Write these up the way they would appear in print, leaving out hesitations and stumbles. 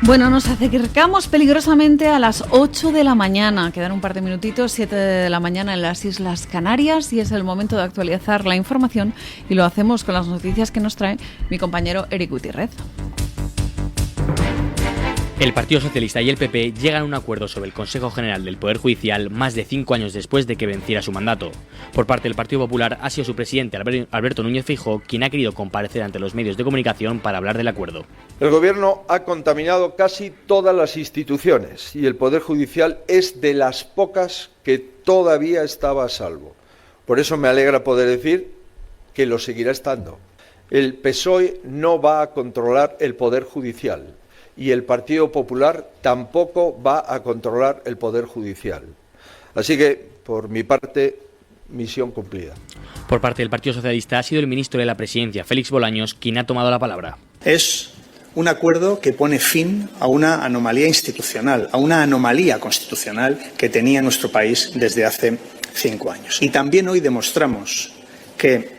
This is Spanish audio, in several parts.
Bueno, nos acercamos peligrosamente a las 8 de la mañana. Quedan un par de minutitos, 7 de la mañana en las Islas Canarias, y es el momento de actualizar la información, y lo hacemos con las noticias que nos trae mi compañero Eric Gutiérrez. El Partido Socialista y el PP llegan a un acuerdo sobre el Consejo General del Poder Judicial más de 5 años después de que venciera su mandato. Por parte del Partido Popular ha sido su presidente Alberto Núñez Feijóo quien ha querido comparecer ante los medios de comunicación para hablar del acuerdo. El Gobierno ha contaminado casi todas las instituciones y el Poder Judicial es de las pocas que todavía estaba a salvo. Por eso me alegra poder decir que lo seguirá estando. El PSOE no va a controlar el Poder Judicial. Y el Partido Popular tampoco va a controlar el Poder Judicial. Así que, por mi parte, misión cumplida. Por parte del Partido Socialista ha sido el ministro de la Presidencia, Félix Bolaños, quien ha tomado la palabra. Es un acuerdo que pone fin a una anomalía institucional, a una anomalía constitucional que tenía nuestro país desde hace 5 años. Y también hoy demostramos que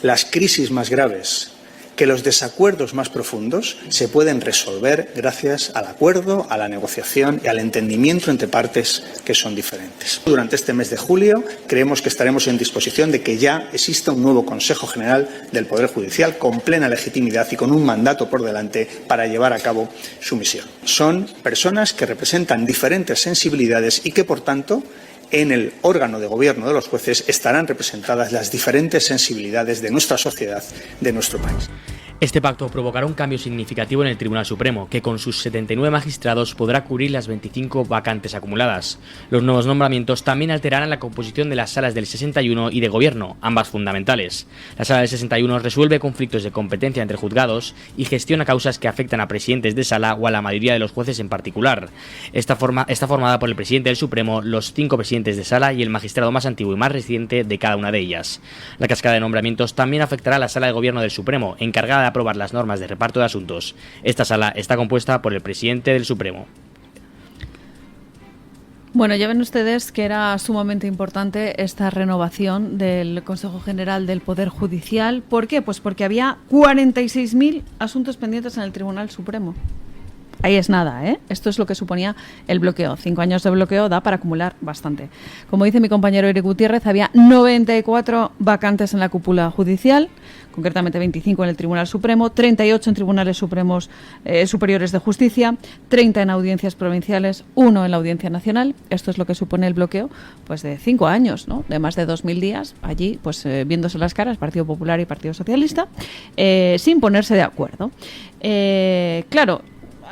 las crisis más graves, que los desacuerdos más profundos se pueden resolver gracias al acuerdo, a la negociación y al entendimiento entre partes que son diferentes. Durante este mes de julio creemos que estaremos en disposición de que ya exista un nuevo Consejo General del Poder Judicial con plena legitimidad y con un mandato por delante para llevar a cabo su misión. Son personas que representan diferentes sensibilidades y que, por tanto, en el órgano de gobierno de los jueces estarán representadas las diferentes sensibilidades de nuestra sociedad, de nuestro país. Este pacto provocará un cambio significativo en el Tribunal Supremo, que con sus 79 magistrados podrá cubrir las 25 vacantes acumuladas. Los nuevos nombramientos también alterarán la composición de las salas del 61 y de Gobierno, ambas fundamentales. La sala del 61 resuelve conflictos de competencia entre juzgados y gestiona causas que afectan a presidentes de sala o a la mayoría de los jueces en particular. Está formada por el presidente del Supremo, los 5 presidentes de sala y el magistrado más antiguo y más reciente de cada una de ellas. La cascada de nombramientos también afectará a la sala de Gobierno del Supremo, encargada de aprobar las normas de reparto de asuntos. Esta sala está compuesta por el presidente del Supremo. Bueno, ya ven ustedes que era sumamente importante esta renovación del Consejo General del Poder Judicial. ¿Por qué? Pues porque había 46.000 asuntos pendientes en el Tribunal Supremo. Ahí es nada, ¿eh? Esto es lo que suponía el bloqueo. 5 años de bloqueo da para acumular bastante. Como dice mi compañero Eric Gutiérrez, había 94 vacantes en la cúpula judicial, concretamente 25 en el Tribunal Supremo, 38 en tribunales supremos superiores de justicia, 30 en audiencias provinciales, 1 en la Audiencia Nacional. Esto es lo que supone el bloqueo, pues de 5 años, ¿no? De más de 2.000 días allí, pues viéndose las caras Partido Popular y Partido Socialista, sin ponerse de acuerdo. Claro,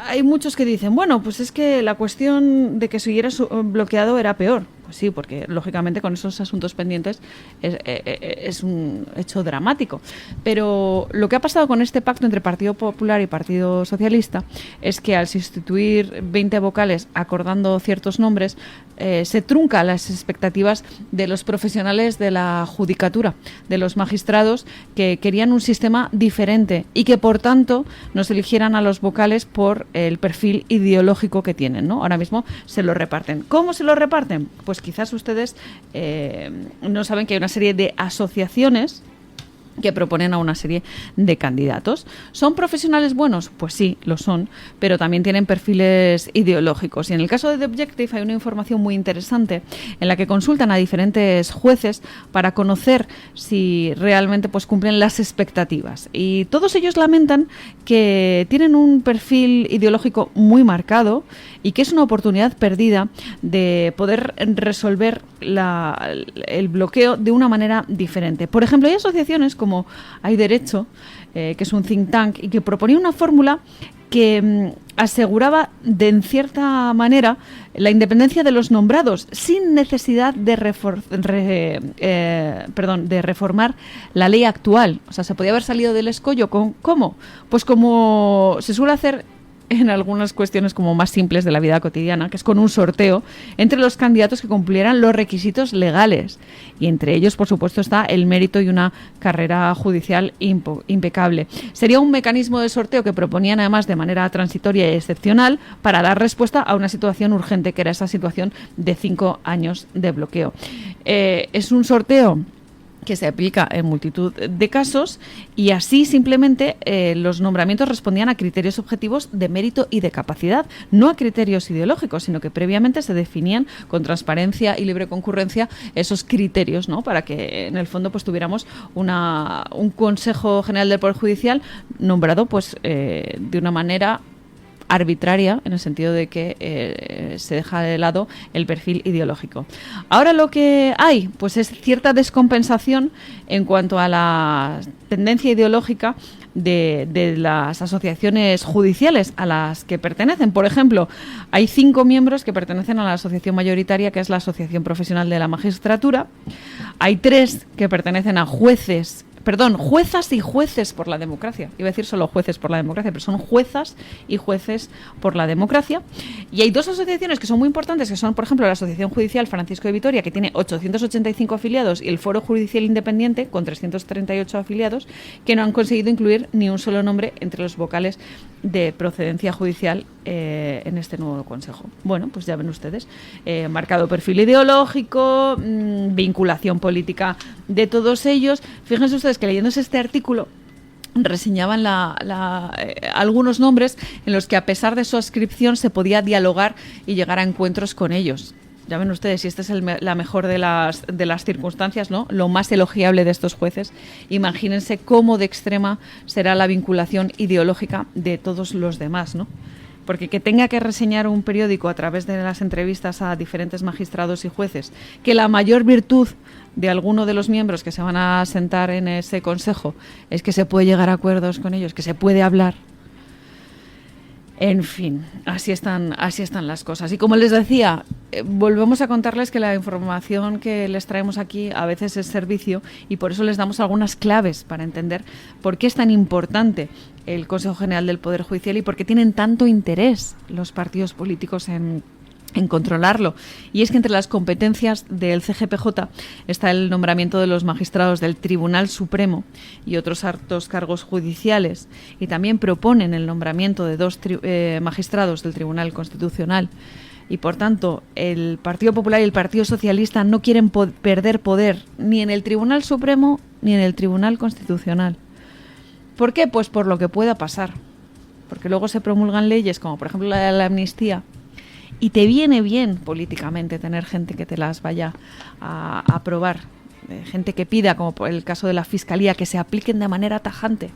hay muchos que dicen, bueno, pues es que la cuestión de que se hubiera bloqueado era peor. Pues sí, porque lógicamente con esos asuntos pendientes es un hecho dramático. Pero lo que ha pasado con este pacto entre Partido Popular y Partido Socialista es que al sustituir 20 vocales acordando ciertos nombres, se truncan las expectativas de los profesionales de la judicatura, de los magistrados que querían un sistema diferente y que por tanto nos eligieran a los vocales por el perfil ideológico que tienen, ¿no? Ahora mismo se lo reparten. ¿Cómo se lo reparten? Pues quizás ustedes no saben que hay una serie de asociaciones que proponen a una serie de candidatos. ¿Son profesionales buenos? Pues sí, lo son, pero también tienen perfiles ideológicos. Y en el caso de The Objective hay una información muy interesante en la que consultan a diferentes jueces para conocer si realmente pues cumplen las expectativas. Y todos ellos lamentan que tienen un perfil ideológico muy marcado y que es una oportunidad perdida de poder resolver el bloqueo de una manera diferente. Por ejemplo, hay asociaciones como Hay Derecho, que es un think tank, y que proponía una fórmula que aseguraba en cierta manera la independencia de los nombrados sin necesidad de reformar la ley actual. O sea, se podía haber salido del escollo. ¿Cómo? Pues como se suele hacer en algunas cuestiones como más simples de la vida cotidiana, que es con un sorteo entre los candidatos que cumplieran los requisitos legales. Y entre ellos, por supuesto, está el mérito y una carrera judicial impecable. Sería un mecanismo de sorteo que proponían además de manera transitoria y excepcional para dar respuesta a una situación urgente, que era esa situación de 5 años de bloqueo. Es un sorteo que se aplica en multitud de casos, y así simplemente los nombramientos respondían a criterios objetivos de mérito y de capacidad, no a criterios ideológicos, sino que previamente se definían con transparencia y libre concurrencia esos criterios, ¿no? Para que en el fondo pues tuviéramos un Consejo General del Poder Judicial nombrado pues de una manera arbitraria, en el sentido de que se deja de lado el perfil ideológico. Ahora lo que hay pues es cierta descompensación en cuanto a la tendencia ideológica de las asociaciones judiciales a las que pertenecen. Por ejemplo, hay 5 miembros que pertenecen a la asociación mayoritaria, que es la Asociación Profesional de la Magistratura. Hay 3 que pertenecen a juezas y jueces por la democracia. Iba a decir solo jueces por la democracia, pero son juezas y jueces por la democracia. Y hay 2 asociaciones que son muy importantes, que son, por ejemplo, la Asociación Judicial Francisco de Vitoria, que tiene 885 afiliados, y el Foro Judicial Independiente, con 338 afiliados, que no han conseguido incluir ni un solo nombre entre los vocales de procedencia judicial en este nuevo consejo. Bueno, pues ya ven ustedes, marcado perfil ideológico, vinculación política de todos ellos. Fíjense ustedes que leyéndose este artículo reseñaban algunos nombres en los que, a pesar de su adscripción, se podía dialogar y llegar a encuentros con ellos. Ya ven ustedes, y esta es la mejor de las circunstancias, ¿no? Lo más elogiable de estos jueces. Imagínense cómo de extrema será la vinculación ideológica de todos los demás, ¿no? Porque que tenga que reseñar un periódico a través de las entrevistas a diferentes magistrados y jueces que la mayor virtud de alguno de los miembros que se van a sentar en ese consejo es que se puede llegar a acuerdos con ellos, que se puede hablar. En fin, así están las cosas. Y como les decía, volvemos a contarles que la información que les traemos aquí a veces es servicio, y por eso les damos algunas claves para entender por qué es tan importante el Consejo General del Poder Judicial y por qué tienen tanto interés los partidos políticos en controlarlo. Y es que entre las competencias del CGPJ está el nombramiento de los magistrados del Tribunal Supremo y otros altos cargos judiciales, y también proponen el nombramiento de 2 magistrados del Tribunal Constitucional. Y por tanto, el Partido Popular y el Partido Socialista no quieren perder poder ni en el Tribunal Supremo ni en el Tribunal Constitucional. ¿Por qué? Pues por lo que pueda pasar. Porque luego se promulgan leyes como, por ejemplo, la de la amnistía, y te viene bien políticamente tener gente que te las vaya a aprobar, gente que pida, como por el caso de la Fiscalía, que se apliquen de manera tajante.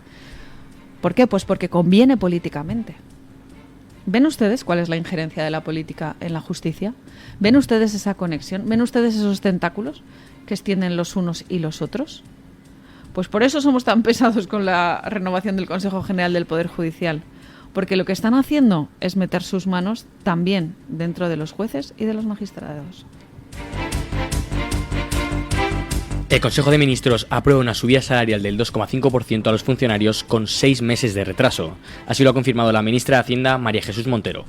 ¿Por qué? Pues porque conviene políticamente. ¿Ven ustedes cuál es la injerencia de la política en la justicia? ¿Ven ustedes esa conexión? ¿Ven ustedes esos tentáculos que extienden los unos y los otros? Pues por eso somos tan pesados con la renovación del Consejo General del Poder Judicial. Porque lo que están haciendo es meter sus manos también dentro de los jueces y de los magistrados. El Consejo de Ministros aprueba una subida salarial del 2,5% a los funcionarios con 6 meses de retraso. Así lo ha confirmado la ministra de Hacienda, María Jesús Montero.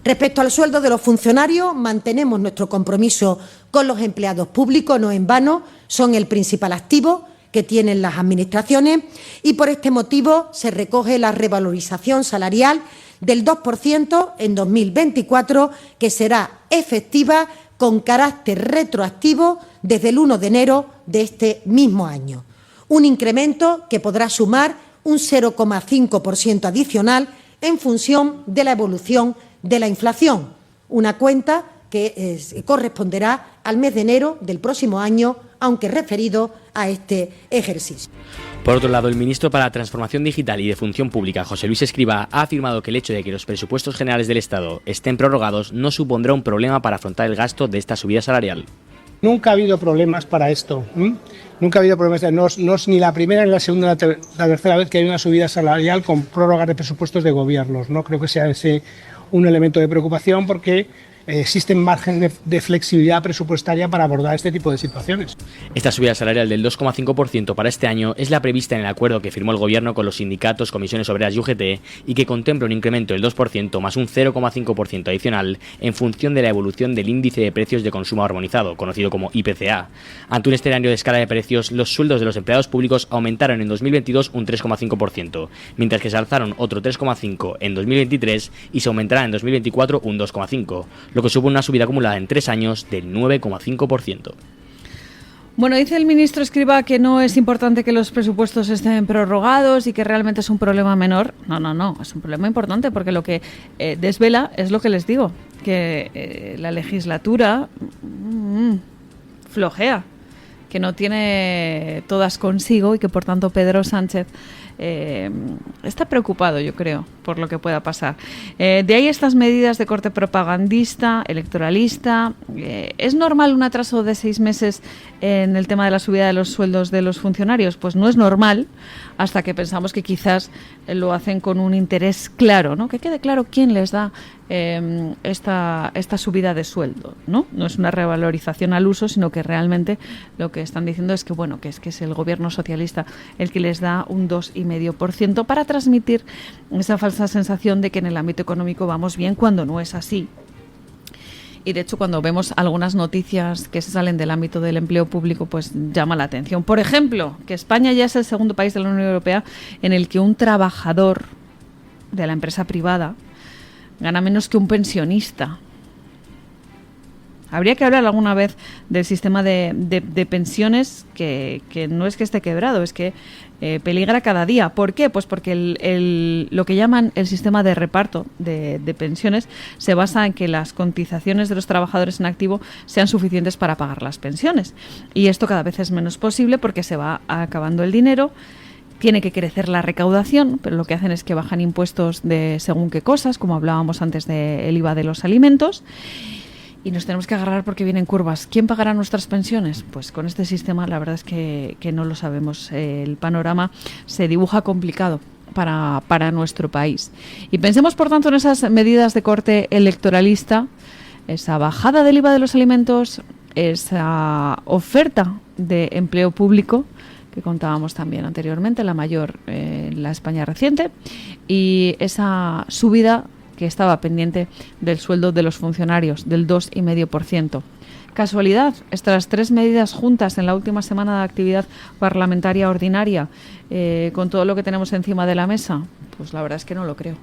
Respecto al sueldo de los funcionarios, mantenemos nuestro compromiso con los empleados públicos, no en vano, son el principal activo que tienen las administraciones, y por este motivo se recoge la revalorización salarial del 2% en 2024, que será efectiva con carácter retroactivo desde el 1 de enero de este mismo año. Un incremento que podrá sumar un 0,5% adicional en función de la evolución de la inflación, una cuenta que corresponderá al mes de enero del próximo año, aunque referido a este ejercicio. Por otro lado, el ministro para la Transformación Digital y de Función Pública, José Luis Escrivá, ha afirmado que el hecho de que los presupuestos generales del Estado estén prorrogados no supondrá un problema para afrontar el gasto de esta subida salarial. Nunca ha habido problemas para esto. Nunca ha habido problemas. No es ni la primera, ni la segunda, ni la tercera vez que hay una subida salarial con prórroga de presupuestos de gobiernos. No creo que sea ese un elemento de preocupación, porque existen márgenes de flexibilidad presupuestaria para abordar este tipo de situaciones. Esta subida salarial del 2,5% para este año es la prevista en el acuerdo que firmó el Gobierno con los sindicatos, comisiones obreras y UGT, y que contempla un incremento del 2% más un 0,5% adicional en función de la evolución del índice de precios de consumo armonizado, conocido como IPCA. Ante un escenario de escala de precios, los sueldos de los empleados públicos aumentaron en 2022 un 3,5%, mientras que se alzaron otro 3,5% en 2023 y se aumentará en 2024 un 2,5%. Lo que supone una subida acumulada en 3 años del 9,5%. Bueno, dice el ministro Escrivá que no es importante que los presupuestos estén prorrogados y que realmente es un problema menor. No, es un problema importante porque lo que desvela es lo que les digo, que la legislatura flojea, que no tiene todas consigo y que por tanto Pedro Sánchez está preocupado, yo creo, por lo que pueda pasar. De ahí estas medidas de corte propagandista, electoralista. ¿Es normal un atraso de 6 meses en el tema de la subida de los sueldos de los funcionarios? Pues no es normal, hasta que pensamos que quizás lo hacen con un interés claro, ¿no? Que quede claro quién les da esta subida de sueldo, ¿no? No es una revalorización al uso, sino que realmente lo que están diciendo es que, bueno, que es el gobierno socialista el que les da un 2,5% para transmitir esa falsa sensación de que en el ámbito económico vamos bien, cuando no es así. Y de hecho, cuando vemos algunas noticias que se salen del ámbito del empleo público, pues llama la atención. Por ejemplo, que España ya es el segundo país de la Unión Europea en el que un trabajador de la empresa privada gana menos que un pensionista. Habría que hablar alguna vez del sistema de pensiones que no es que esté quebrado, es que peligra cada día. ¿Por qué? Pues porque lo que llaman el sistema de reparto de pensiones se basa en que las cotizaciones de los trabajadores en activo sean suficientes para pagar las pensiones. Y esto cada vez es menos posible porque se va acabando el dinero. Tiene que crecer la recaudación, pero lo que hacen es que bajan impuestos de según qué cosas, como hablábamos antes del IVA de los alimentos, y nos tenemos que agarrar porque vienen curvas. ¿Quién pagará nuestras pensiones? Pues con este sistema la verdad es que no lo sabemos. El panorama se dibuja complicado para nuestro país. Y pensemos, por tanto, en esas medidas de corte electoralista, esa bajada del IVA de los alimentos, esa oferta de empleo público, que contábamos también anteriormente, la mayor en la España reciente, y esa subida que estaba pendiente del sueldo de los funcionarios, del 2,5%. ¿Casualidad? Estas 3 medidas juntas en la última semana de actividad parlamentaria ordinaria, con todo lo que tenemos encima de la mesa, pues la verdad es que no lo creo.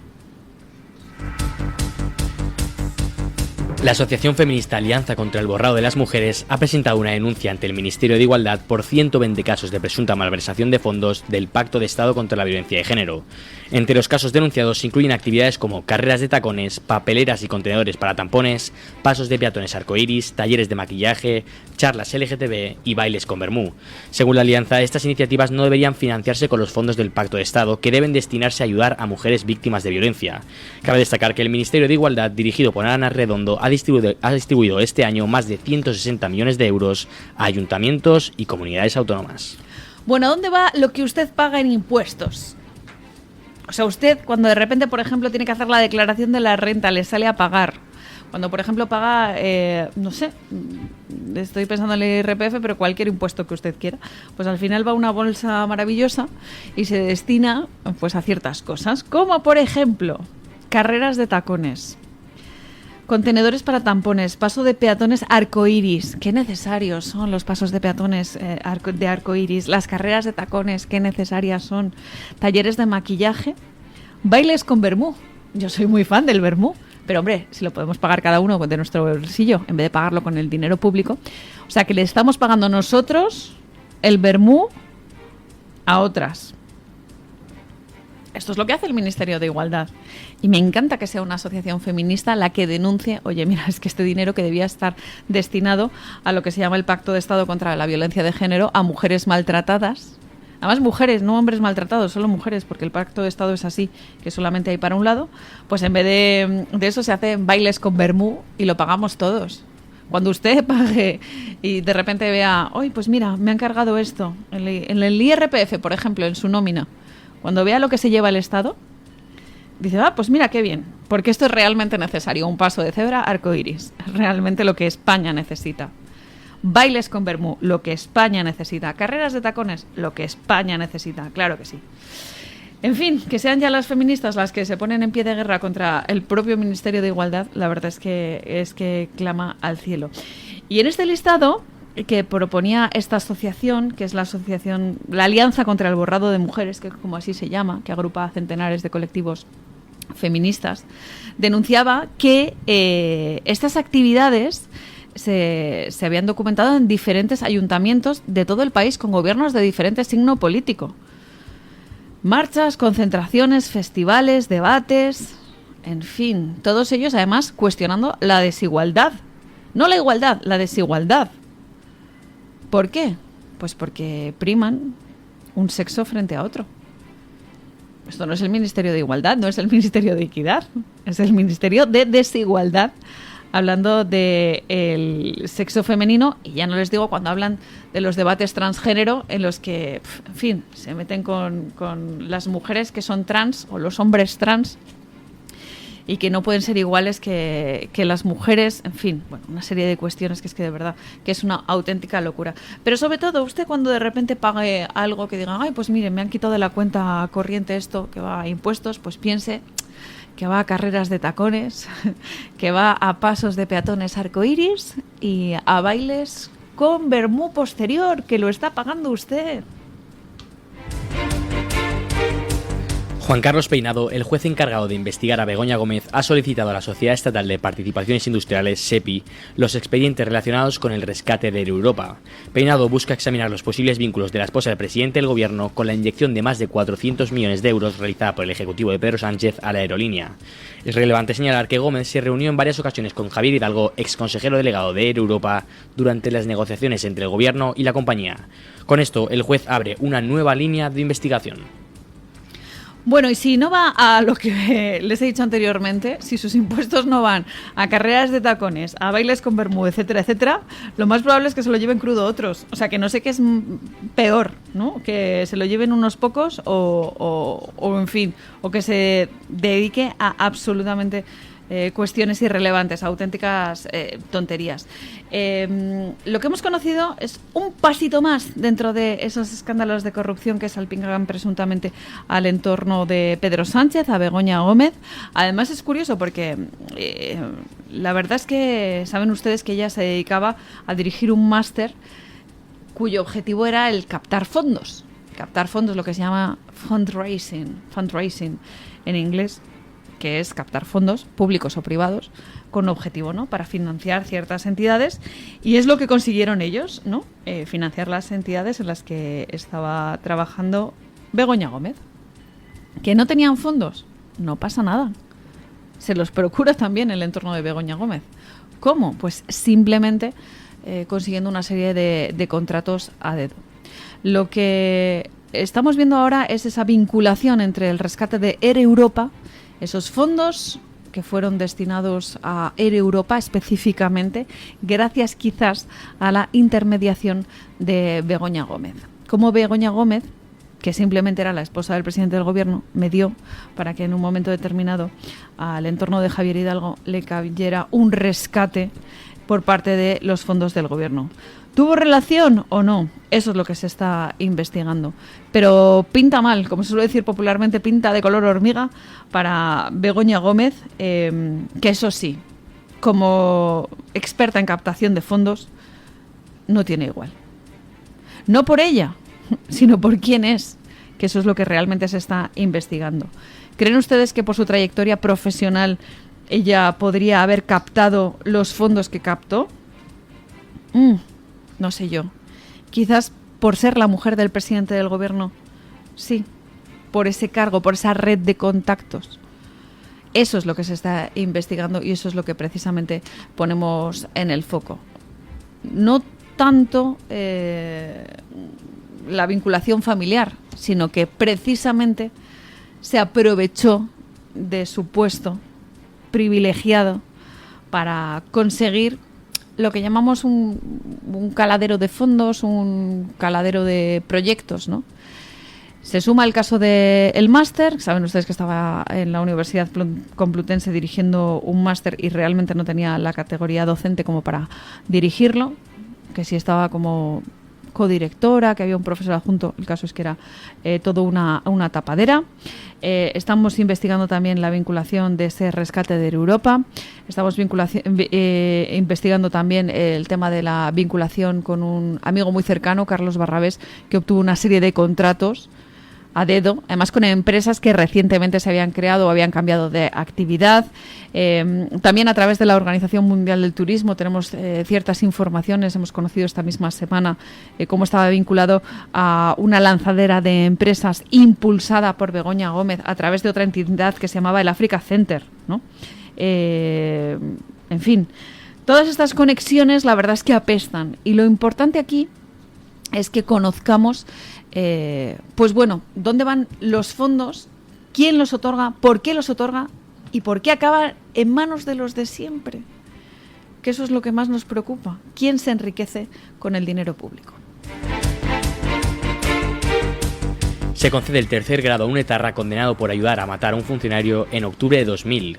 La Asociación Feminista Alianza contra el Borrado de las Mujeres ha presentado una denuncia ante el Ministerio de Igualdad por 120 casos de presunta malversación de fondos del Pacto de Estado contra la Violencia de Género. Entre los casos denunciados se incluyen actividades como carreras de tacones, papeleras y contenedores para tampones, pasos de peatones arcoíris, talleres de maquillaje, charlas LGTB y bailes con vermú. Según la Alianza, estas iniciativas no deberían financiarse con los fondos del Pacto de Estado, que deben destinarse a ayudar a mujeres víctimas de violencia. Cabe destacar que el Ministerio de Igualdad, dirigido por Ana Redondo, ha distribuido este año más de 160 millones de euros a ayuntamientos y comunidades autónomas. Bueno, ¿a dónde va lo que usted paga en impuestos? O sea, usted cuando de repente, por ejemplo, tiene que hacer la declaración de la renta, le sale a pagar. Cuando, por ejemplo, paga, no sé, estoy pensando en el IRPF, pero cualquier impuesto que usted quiera, pues al final va a una bolsa maravillosa y se destina pues a ciertas cosas, como por ejemplo, carreras de tacones, contenedores para tampones, paso de peatones arcoíris. Qué necesarios son los pasos de peatones de arcoíris, las carreras de tacones, qué necesarias son, talleres de maquillaje, bailes con vermú. Yo soy muy fan del vermú, pero hombre, si lo podemos pagar cada uno de nuestro bolsillo en vez de pagarlo con el dinero público, o sea que le estamos pagando nosotros el vermú a otras. Esto es lo que hace el Ministerio de Igualdad. Y me encanta que sea una asociación feminista la que denuncie, oye, mira, es que este dinero que debía estar destinado a lo que se llama el Pacto de Estado contra la Violencia de Género, a mujeres maltratadas. Además, mujeres, no hombres maltratados, solo mujeres, porque el Pacto de Estado es así, que solamente hay para un lado. Pues en vez de eso se hacen bailes con vermú y lo pagamos todos. Cuando usted pague y de repente vea, oye, pues mira, me han cargado esto, en el IRPF, por ejemplo, en su nómina, cuando vea lo que se lleva el Estado, dice, pues mira, qué bien, porque esto es realmente necesario, un paso de cebra arcoíris, realmente lo que España necesita. Bailes con vermú, lo que España necesita. Carreras de tacones, lo que España necesita, claro que sí. En fin, que sean ya las feministas las que se ponen en pie de guerra contra el propio Ministerio de Igualdad, la verdad es que clama al cielo. Y en este listado que proponía esta asociación, que es la Alianza contra el Borrado de Mujeres, que como así se llama, que agrupa a centenares de colectivos feministas, denunciaba que estas actividades se habían documentado en diferentes ayuntamientos de todo el país con gobiernos de diferente signo político. Marchas, concentraciones, festivales, debates, en fin, todos ellos además cuestionando la desigualdad. No la igualdad, la desigualdad. ¿Por qué? Pues porque priman un sexo frente a otro. Esto no es el Ministerio de Igualdad, no es el Ministerio de Equidad, es el Ministerio de Desigualdad, hablando del sexo femenino, y ya no les digo cuando hablan de los debates transgénero, en los que, en fin, se meten con las mujeres que son trans o los hombres trans y que no pueden ser iguales que las mujeres, en fin, bueno, una serie de cuestiones que es que de verdad que es una auténtica locura. Pero sobre todo, usted cuando de repente pague algo que diga, ay, pues mire, me han quitado de la cuenta corriente esto que va a impuestos, pues piense que va a carreras de tacones, que va a pasos de peatones arcoíris y a bailes con vermú posterior, que lo está pagando usted. Juan Carlos Peinado, el juez encargado de investigar a Begoña Gómez, ha solicitado a la Sociedad Estatal de Participaciones Industriales, SEPI, los expedientes relacionados con el rescate de Europa. Peinado busca examinar los posibles vínculos de la esposa del presidente del gobierno con la inyección de más de 400 millones de euros realizada por el Ejecutivo de Pedro Sánchez a la aerolínea. Es relevante señalar que Gómez se reunió en varias ocasiones con Javier Hidalgo, exconsejero delegado de Air Europa, durante las negociaciones entre el gobierno y la compañía. Con esto, el juez abre una nueva línea de investigación. Bueno, y si no va a lo que les he dicho anteriormente, si sus impuestos no van a carreras de tacones, a bailes con vermú, etcétera, etcétera, lo más probable es que se lo lleven crudo otros. O sea, que no sé qué es peor, ¿no? Que se lo lleven unos pocos o en fin, o que se dedique a absolutamente cuestiones irrelevantes, auténticas tonterías. Lo que hemos conocido es un pasito más dentro de esos escándalos de corrupción que salpican presuntamente al entorno de Pedro Sánchez, a Begoña Gómez. Además es curioso porque la verdad es que saben ustedes que ella se dedicaba a dirigir un máster cuyo objetivo era el captar fondos, lo que se llama fundraising en inglés, que es captar fondos públicos o privados con objetivo, ¿no?, para financiar ciertas entidades, y es lo que consiguieron ellos, ¿no?, financiar las entidades en las que estaba trabajando Begoña Gómez. ¿Que no tenían fondos? No pasa nada. Se los procura también el entorno de Begoña Gómez. ¿Cómo? Pues simplemente consiguiendo una serie de contratos a dedo. Lo que estamos viendo ahora es esa vinculación entre el rescate de Air Europa, esos fondos que fueron destinados a Air Europa específicamente, gracias quizás a la intermediación de Begoña Gómez. Como Begoña Gómez, que simplemente era la esposa del presidente del gobierno, me dio para que en un momento determinado al entorno de Javier Hidalgo le cayera un rescate por parte de los fondos del gobierno. ¿Tuvo relación o no? Eso es lo que se está investigando. Pero pinta mal, como se suele decir popularmente, pinta de color hormiga para Begoña Gómez, que eso sí, como experta en captación de fondos, no tiene igual. No por ella, sino por quién es, que eso es lo que realmente se está investigando. ¿Creen ustedes que por su trayectoria profesional ella podría haber captado los fondos que captó? No sé yo. Quizás por ser la mujer del presidente del gobierno, sí, por ese cargo, por esa red de contactos. Eso es lo que se está investigando y eso es lo que precisamente ponemos en el foco. No tanto la vinculación familiar, sino que precisamente se aprovechó de su puesto privilegiado para conseguir lo que llamamos un caladero de fondos, un caladero de proyectos, ¿no? Se suma el caso del máster. Saben ustedes que estaba en la Universidad Complutense dirigiendo un máster y realmente no tenía la categoría docente como para dirigirlo, que sí estaba como codirectora, que había un profesor adjunto. El caso es que era todo una tapadera. Estamos investigando también la vinculación de ese rescate de Europa. Estamos investigando también el tema de la vinculación con un amigo muy cercano, Carlos Barrabés, que obtuvo una serie de contratos a dedo, además con empresas que recientemente se habían creado o habían cambiado de actividad. También a través de la Organización Mundial del Turismo tenemos ciertas informaciones, hemos conocido esta misma semana cómo estaba vinculado a una lanzadera de empresas impulsada por Begoña Gómez a través de otra entidad que se llamaba el Africa Center, ¿no? En fin, todas estas conexiones la verdad es que apestan, y lo importante aquí es que conozcamos pues bueno, dónde van los fondos, quién los otorga, por qué los otorga y por qué acaban en manos de los de siempre, que eso es lo que más nos preocupa, quién se enriquece con el dinero público. Se concede el tercer grado a un etarra condenado por ayudar a matar a un funcionario en octubre de 2000.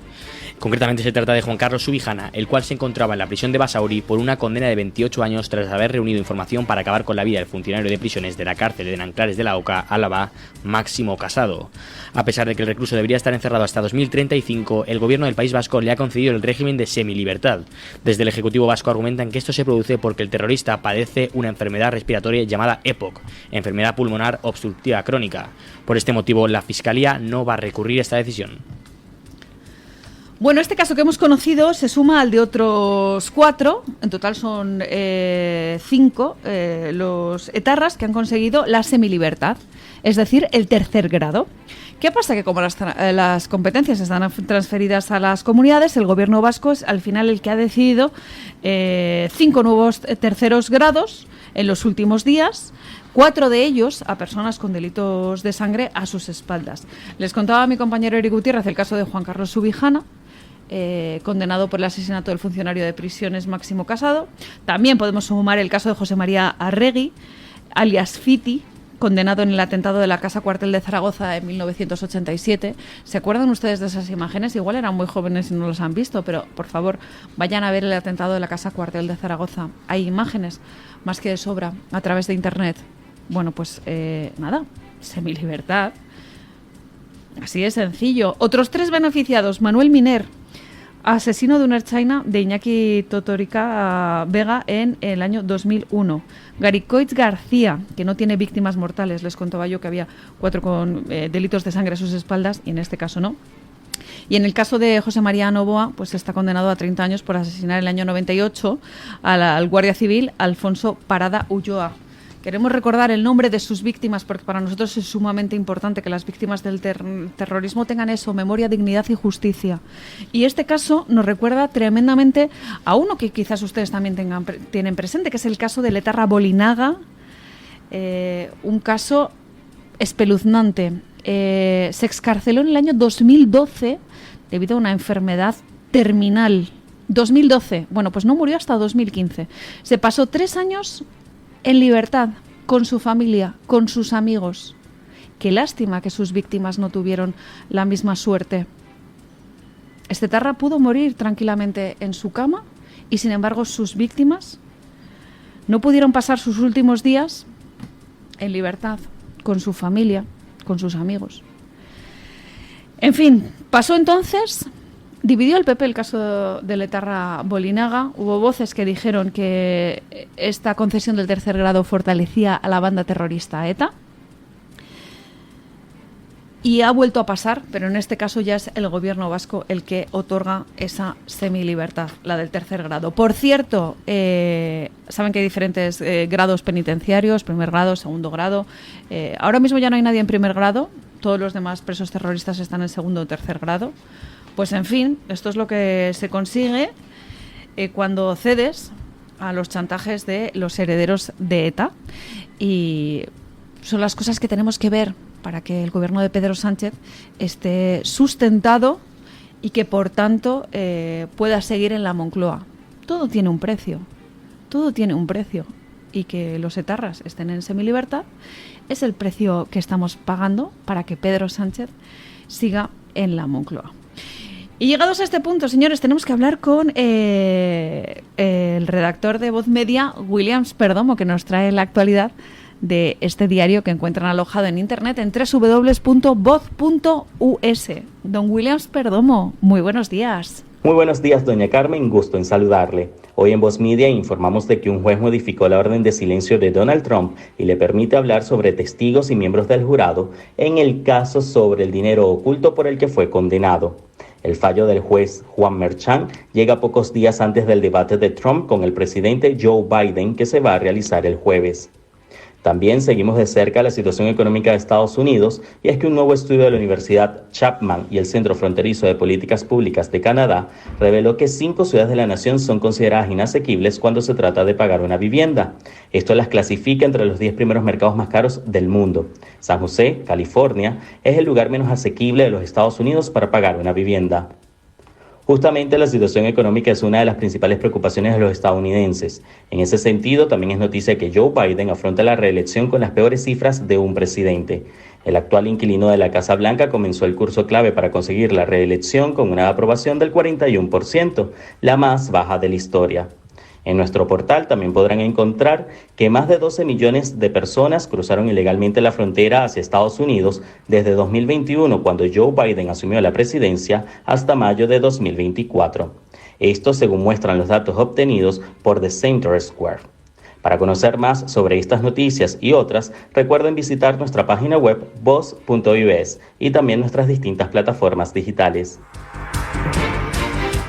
Concretamente se trata de Juan Carlos Subijana, el cual se encontraba en la prisión de Basauri por una condena de 28 años tras haber reunido información para acabar con la vida del funcionario de prisiones de la cárcel de Nanclares de la Oca, Álava, Máximo Casado. A pesar de que el recluso debería estar encerrado hasta 2035, el gobierno del País Vasco le ha concedido el régimen de semilibertad. Desde el Ejecutivo Vasco argumentan que esto se produce porque el terrorista padece una enfermedad respiratoria llamada EPOC, enfermedad pulmonar obstructiva crónica. Por este motivo, la Fiscalía no va a recurrir a esta decisión. Bueno, este caso que hemos conocido se suma al de otros 4, en total son 5 los etarras que han conseguido la semilibertad, es decir, el tercer grado. ¿Qué pasa? Que como las competencias están transferidas a las comunidades, el gobierno vasco es al final el que ha decidido 5 nuevos terceros grados en los últimos días, 4 de ellos a personas con delitos de sangre a sus espaldas. Les contaba a mi compañero Eric Gutiérrez el caso de Juan Carlos Subijana, condenado por el asesinato del funcionario de prisiones Máximo Casado. También podemos sumar el caso de José María Arregui, alias Fiti, condenado en el atentado de la Casa Cuartel de Zaragoza en 1987. ¿Se acuerdan ustedes de esas imágenes? Igual eran muy jóvenes y no los han visto, pero por favor, vayan a ver el atentado de la Casa Cuartel de Zaragoza. Hay imágenes más que de sobra a través de Internet. Bueno, pues nada, semilibertad. Así de sencillo. Otros 3 beneficiados: Manuel Miner, asesino de un ertzaina de Iñaki Totorica Vega en el año 2001. Garicoitz García, que no tiene víctimas mortales. Les contaba yo que había 4 con delitos de sangre a sus espaldas y en este caso no. Y en el caso de José María Novoa, pues está condenado a 30 años por asesinar en el año 98 al guardia civil Alfonso Parada Ulloa. Queremos recordar el nombre de sus víctimas porque para nosotros es sumamente importante que las víctimas del terrorismo tengan eso, memoria, dignidad y justicia. Y este caso nos recuerda tremendamente a uno que quizás ustedes también tienen presente, que es el caso de etarra Bolinaga, un caso espeluznante. Se excarceló en el año 2012 debido a una enfermedad terminal. 2012, bueno, pues no murió hasta 2015. Se pasó 3 años en libertad, con su familia, con sus amigos. Qué lástima que sus víctimas no tuvieron la misma suerte. Este etarra pudo morir tranquilamente en su cama y, sin embargo, sus víctimas no pudieron pasar sus últimos días en libertad, con su familia, con sus amigos. En fin, pasó entonces. Dividió el PP el caso del etarra Bolinaga. Hubo voces que dijeron que esta concesión del tercer grado fortalecía a la banda terrorista ETA. Y ha vuelto a pasar, pero en este caso ya es el gobierno vasco el que otorga esa semilibertad, la del tercer grado. Por cierto, saben que hay diferentes grados penitenciarios, primer grado, segundo grado. Ahora mismo ya no hay nadie en primer grado, todos los demás presos terroristas están en segundo o tercer grado. Pues en fin, esto es lo que se consigue cuando cedes a los chantajes de los herederos de ETA. Y son las cosas que tenemos que ver para que el gobierno de Pedro Sánchez esté sustentado y que, por tanto, pueda seguir en la Moncloa. Todo tiene un precio, todo tiene un precio. Y que los etarras estén en semilibertad es el precio que estamos pagando para que Pedro Sánchez siga en la Moncloa. Y llegados a este punto, señores, tenemos que hablar con el redactor de Voz Media, Williams Perdomo, que nos trae la actualidad de este diario que encuentran alojado en internet en www.voz.us. Don Williams Perdomo, muy buenos días. Muy buenos días, doña Carmen, gusto en saludarle. Hoy en Voz Media informamos de que un juez modificó la orden de silencio de Donald Trump y le permite hablar sobre testigos y miembros del jurado en el caso sobre el dinero oculto por el que fue condenado. El fallo del juez Juan Merchan llega pocos días antes del debate de Trump con el presidente Joe Biden, que se va a realizar el jueves. También seguimos de cerca la situación económica de Estados Unidos, y es que un nuevo estudio de la Universidad Chapman y el Centro Fronterizo de Políticas Públicas de Canadá reveló que 5 ciudades de la nación son consideradas inasequibles cuando se trata de pagar una vivienda. Esto las clasifica entre los 10 primeros mercados más caros del mundo. San José, California, es el lugar menos asequible de los Estados Unidos para pagar una vivienda. Justamente la situación económica es una de las principales preocupaciones de los estadounidenses. En ese sentido, también es noticia que Joe Biden afronta la reelección con las peores cifras de un presidente. El actual inquilino de la Casa Blanca comenzó el curso clave para conseguir la reelección con una aprobación del 41%, la más baja de la historia. En nuestro portal también podrán encontrar que más de 12 millones de personas cruzaron ilegalmente la frontera hacia Estados Unidos desde 2021, cuando Joe Biden asumió la presidencia, hasta mayo de 2024. Esto según muestran los datos obtenidos por The Center Square. Para conocer más sobre estas noticias y otras, recuerden visitar nuestra página web voz.us y también nuestras distintas plataformas digitales.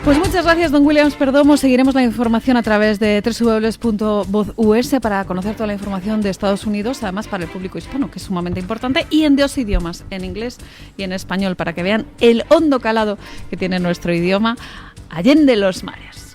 Pues muchas gracias, don Williams Perdomo. Seguiremos la información a través de www.voz.us para conocer toda la información de Estados Unidos, además para el público hispano, que es sumamente importante, y en 2 idiomas, en inglés y en español, para que vean el hondo calado que tiene nuestro idioma allende los mares.